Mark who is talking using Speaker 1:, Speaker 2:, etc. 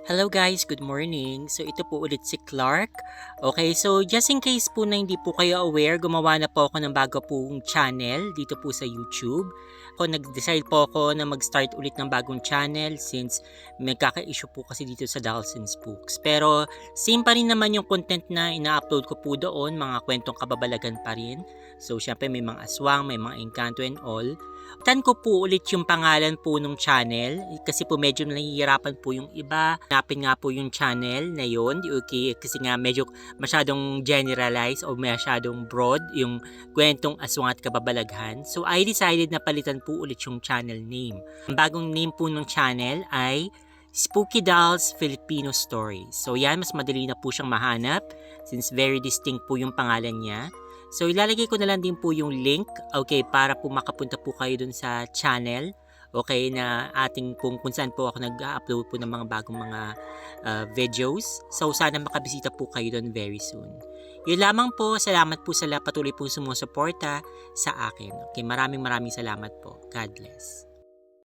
Speaker 1: Hello guys, good morning. So ito po ulit si Clark. Okay, so just in case po na hindi po kayo aware, gumawa na po ako ng bago pong channel dito po sa YouTube. Nag-decide po ako na mag-start ulit ng bagong channel since may kaka-issue po kasi dito sa Dalson's Books. Pero same pa rin naman yung content na ina-upload ko po doon, mga kwentong kababalagan pa rin. So syempre may mga aswang, may mga engkanto and all. Tan ko po ulit yung pangalan po nung channel kasi po medyo nahihirapan po yung iba. Hanapin nga po yung channel na yun, okay, kasi nga medyo masyadong generalized o masyadong broad yung kwentong aswang at kababalaghan. So I decided na palitan po ulit yung channel name. Ang bagong name po ng channel ay Spooky Dolls Filipino Stories. So yan, mas madali na po siyang mahanap since very distinct po yung pangalan niya. So ilalagay ko na lang din po yung link, okay, para po makapunta po kayo dun sa channel, okay, na ating kung saan po ako nag-upload po ng mga bagong mga videos. So sana makabisita po kayo dun very soon. Yun lamang po, salamat po sa patuloy po sumusuporta sa akin. Okay, maraming salamat po. God bless.